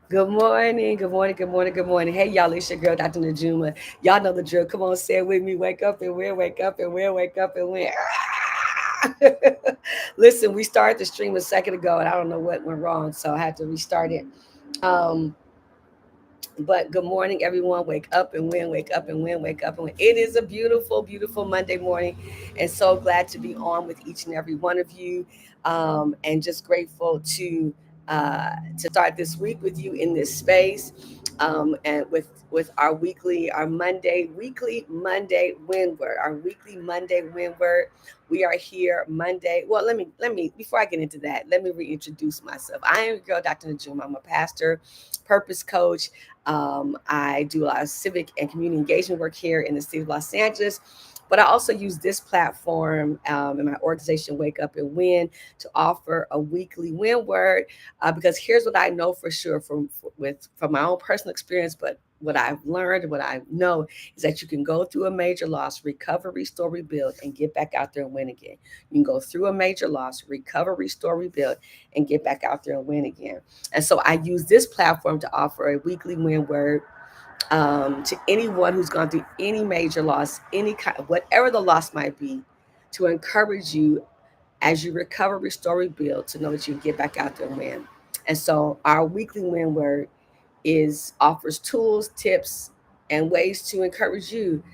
Good morning, good morning, good morning, good morning. Hey, y'all, it's your girl, Dr. Najuma. Y'all know the drill. Come on, say it with me. Wake up and win, wake up and win, wake up and win. Listen, we started the stream a second ago, and I don't know what went wrong, so I had to restart it. Um, but good morning, everyone. Wake up and win, wake up and win, wake up and win. It is a beautiful, beautiful Monday morning, and so glad to be on with each and every one of you, and just grateful to start this week with you in this space, and with our weekly Monday win word, our weekly Monday win word. We are here Monday. Well, let me before I get into that, let me reintroduce myself. I am your girl, Dr. Najuma. I'm a pastor, purpose coach. I do a lot of civic and community engagement work here in the city of Los Angeles. But I also use this platform in my organization, Wake Up and Win, to offer a weekly win word. Because here's what I know for sure from my own personal experience, but what I've learned and what I know is that you can go through a major loss, recover, restore, rebuild, and get back out there and win again. You can go through a major loss, recover, restore, rebuild, and get back out there and win again. And so I use this platform to offer a weekly win word to anyone who's gone through any major loss, any kind, whatever the loss might be, to encourage you as you recover, restore, rebuild, to know that you can get back out there and win. And so our weekly win word is offers tools, tips, and ways to encourage you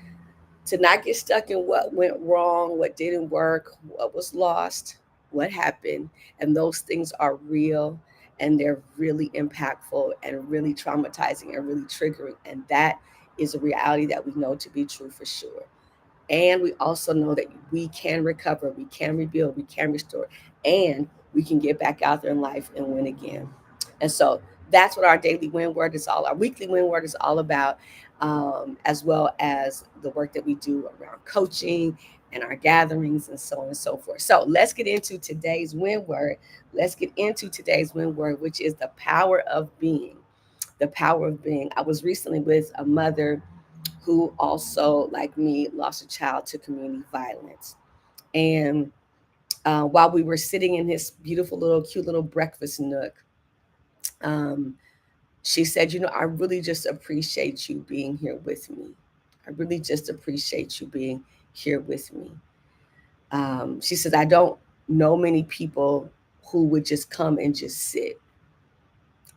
to not get stuck in what went wrong, what didn't work, what was lost, what happened. And those things are real and they're really impactful and really traumatizing and really triggering. And that is a reality that we know to be true for sure. And we also know that we can recover, we can rebuild, we can restore, and we can get back out there in life and win again. And so that's what our daily win word is all, our weekly win word is all about, as well as the work that we do around coaching and our gatherings and so on and so forth. So let's get into today's win word. Let's get into today's win word, which is the power of being. The power of being. I was recently with a mother who also, like me, lost a child to community violence. And while we were sitting in his beautiful little, cute little breakfast nook, um, she said, I really just appreciate you being here with me. I really just appreciate you being here with me. She says, I don't know many people who would just come and just sit.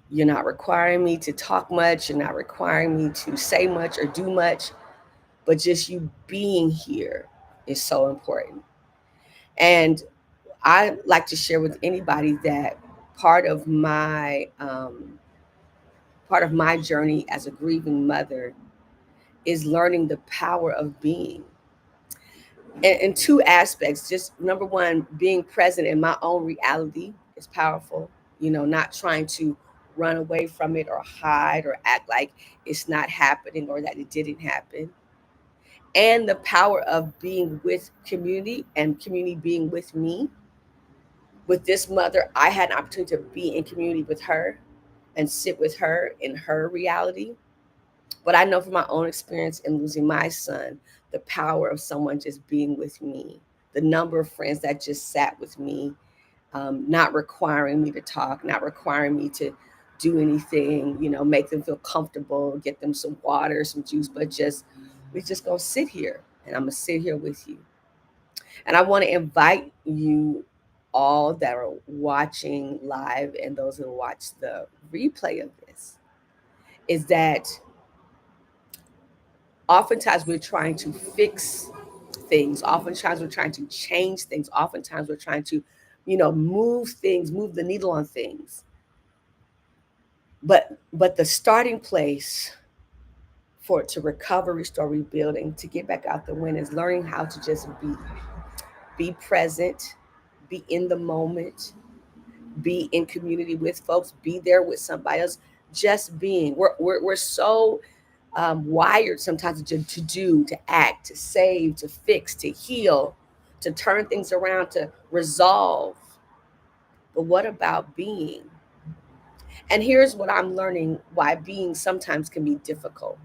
You're not requiring me to talk much. You're not requiring me to say much or do much, but just you being here is so important. And I like to share with anybody that part of my part of my journey as a grieving mother is learning the power of being in two aspects. Just number one, being present in my own reality is powerful. Not trying to run away from it or hide or act like it's not happening or that it didn't happen. And the power of being with community and community being with me. With this mother, I had an opportunity to be in community with her and sit with her in her reality. But I know from my own experience in losing my son, the power of someone just being with me, the number of friends that just sat with me, not requiring me to talk, not requiring me to do anything, make them feel comfortable, get them some water, some juice, but we just gonna sit here and I'm gonna sit here with you. And I want to invite you all that are watching live and those who watch the replay of this is that oftentimes we're trying to fix things. Oftentimes we're trying to change things. Oftentimes we're trying to, move things, move the needle on things. But the starting place for it to recover, restore, rebuilding, to get back out the win is learning how to just be present, be in the moment, be in community with folks, be there with somebody else, just being. We're so wired sometimes to do, to act, to save, to fix, to heal, to turn things around, to resolve. But what about being? And here's what I'm learning why being sometimes can be difficult.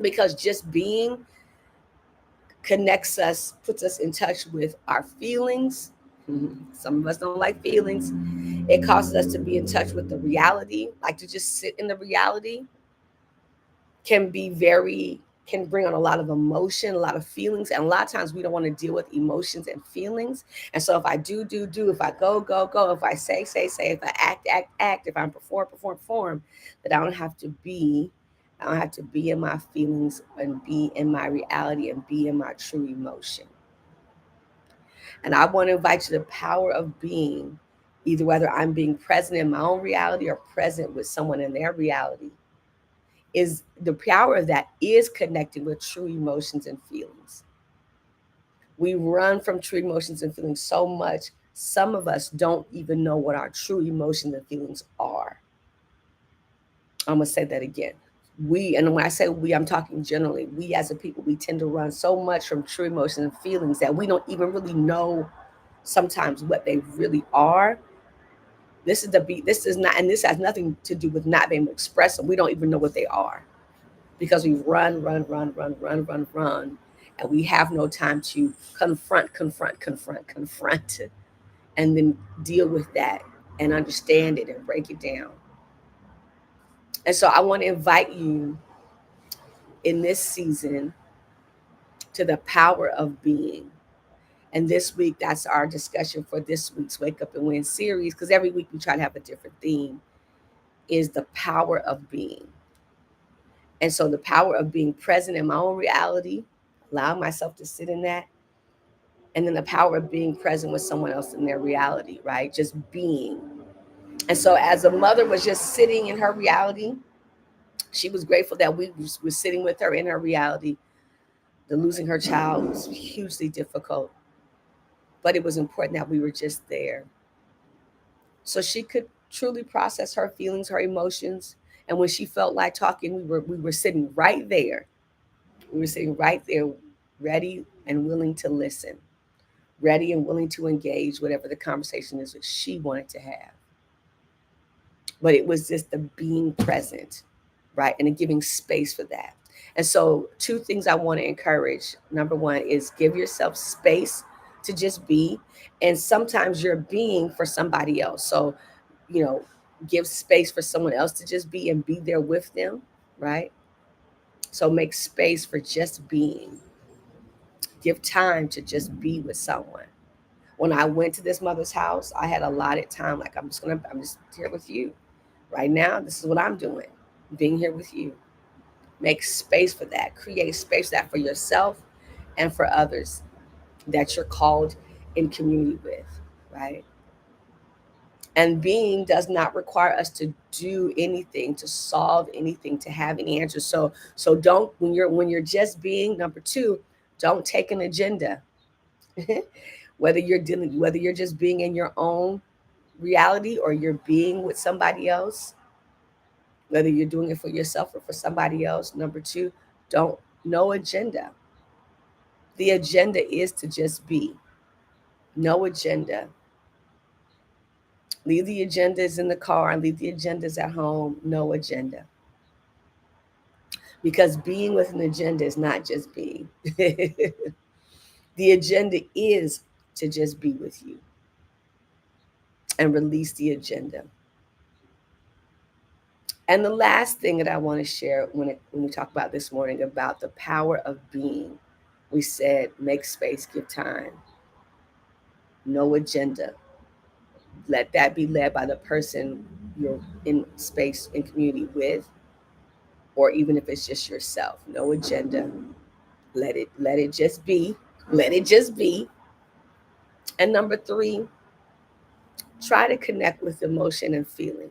Because just being connects us, puts us in touch with our feelings, Some of us don't like feelings. It causes us to be in touch with the reality, like to just sit in the reality can be very can bring on a lot of emotion, a lot of feelings, and a lot of times we don't want to deal with emotions and feelings. And so if I do, if I go, if I say, if I act, if I perform, that I don't have to be in my feelings and be in my reality and be in my true emotion. And I want to invite you to the power of being, either whether I'm being present in my own reality or present with someone in their reality, is the power of that is connecting with true emotions and feelings. We run from true emotions and feelings so much, some of us don't even know what our true emotions and feelings are. I'm going to say that again. And when I say we, I'm talking generally. We as a people, we tend to run so much from true emotions and feelings that we don't even really know sometimes what they really are. This is not, and this has nothing to do with not being able to express them. We don't even know what they are because we run, and we have no time to confront, and then deal with that and understand it and break it down. And so I want to invite you in this season to the power of being. And this week, that's our discussion for this week's Wake Up and Win series, because every week we try to have a different theme, is the power of being. And so the power of being present in my own reality, allow myself to sit in that, and then the power of being present with someone else in their reality, right? Just being. And so as a mother was just sitting in her reality, she was grateful that we were sitting with her in her reality. The losing her child was hugely difficult, but it was important that we were just there so she could truly process her feelings, her emotions. And when she felt like talking, we were sitting right there. We were sitting right there, ready and willing to listen, ready and willing to engage whatever the conversation is that she wanted to have. But it was just the being present, right? And giving space for that. And so, two things I want to encourage. Number one is give yourself space to just be. And sometimes you're being for somebody else. So, you know, give space for someone else to just be and be there with them, right? So, make space for just being. Give time to just be with someone. When I went to this mother's house, I had allotted time. Like, I'm just here with you right now. This is what I'm doing, being here with you. Make space for that. Create space for that for yourself and for others that you're called in community with, right? And being does not require us to do anything, to solve anything, to have any answers. So don't, when you're just being. Number two, don't take an agenda. Whether you're just being in your own reality or you're being with somebody else, whether you're doing it for yourself or for somebody else. Number two, don't no agenda. The agenda is to just be. No agenda. Leave the agendas in the car, leave the agendas at home. No agenda. Because being with an agenda is not just being. The agenda is to just be with you and release the agenda. And the last thing that I want to share when we talk about this morning about the power of being, we said make space, give time, no agenda. Let that be led by the person you're in space in community with, or even if it's just yourself. No agenda. Let it just be. Let it just be. And number three, try to connect with emotion and feeling.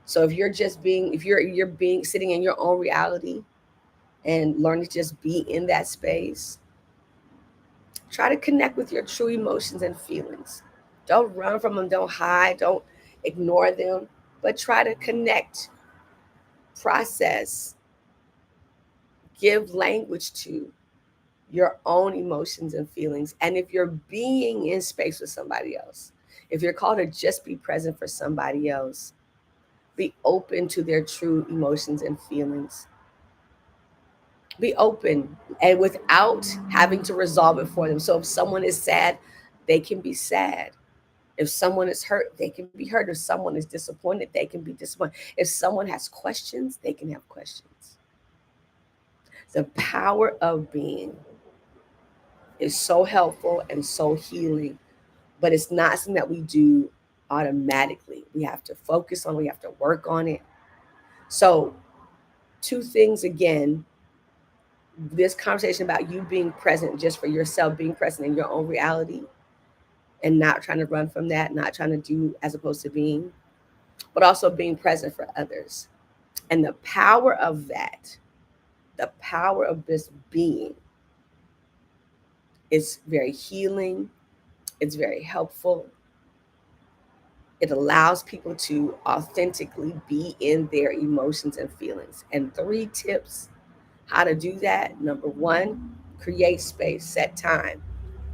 So if you're being sitting in your own reality and learn to just be in that space, try to connect with your true emotions and feelings. Don't run from them, don't hide, don't ignore them, but try to connect, process, give language to your own emotions and feelings. And if you're being in space with somebody else, if you're called to just be present for somebody else, be open to their true emotions and feelings. Be open and without having to resolve it for them. So if someone is sad, they can be sad. If someone is hurt, they can be hurt. If someone is disappointed, they can be disappointed. If someone has questions, they can have questions. The power of being is so helpful and so healing, but it's not something that we do automatically. We have to focus on, we have to work on it. So, two things again, this conversation about you being present just for yourself, being present in your own reality and not trying to run from that, not trying to do as opposed to being, but also being present for others. And the power of that, the power of this being is very healing, it's very helpful. It allows people to authentically be in their emotions and feelings. And three tips how to do that. Number one, create space, set time,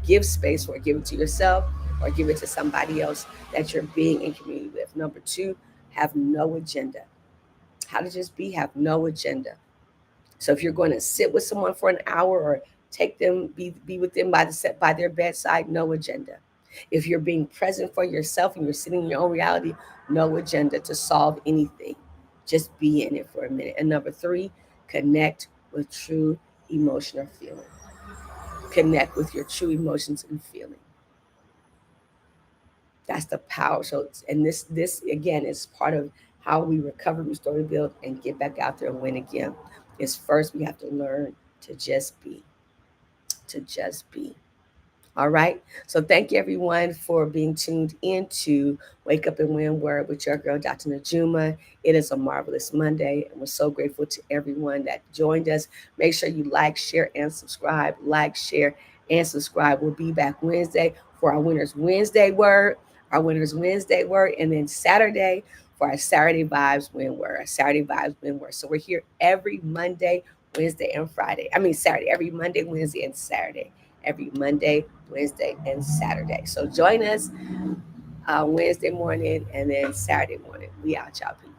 give space for it, give it to yourself or give it to somebody else that you're being in community with. Number two, have no agenda. How to just be, have no agenda. So if you're going to sit with someone for an hour or take them, be with them by their bedside, no agenda. If you're being present for yourself and you're sitting in your own reality, no agenda to solve anything. Just be in it for a minute. And number three, connect with true emotion or feeling. Connect with your true emotions and feeling. That's the power. So, and this again is part of how we recover, restore, rebuild, and get back out there and win again. Is first we have to learn to just be, to just be. All right. So thank you everyone for being tuned in to Wake Up and Win Word with your girl, Dr. Najuma. It is a marvelous Monday, and we're so grateful to everyone that joined us. Make sure you like, share, and subscribe. Like, share, and subscribe. We'll be back Wednesday for our Winners Wednesday word, and then Saturday for our Saturday Vibes Win Word, our Saturday Vibes Win Word. So we're here every Monday, Wednesday, and Friday. I mean Saturday, every Monday, Wednesday, and Saturday. Every Monday, Wednesday, and Saturday. So join us Wednesday morning and then Saturday morning. We out, y'all. Peace.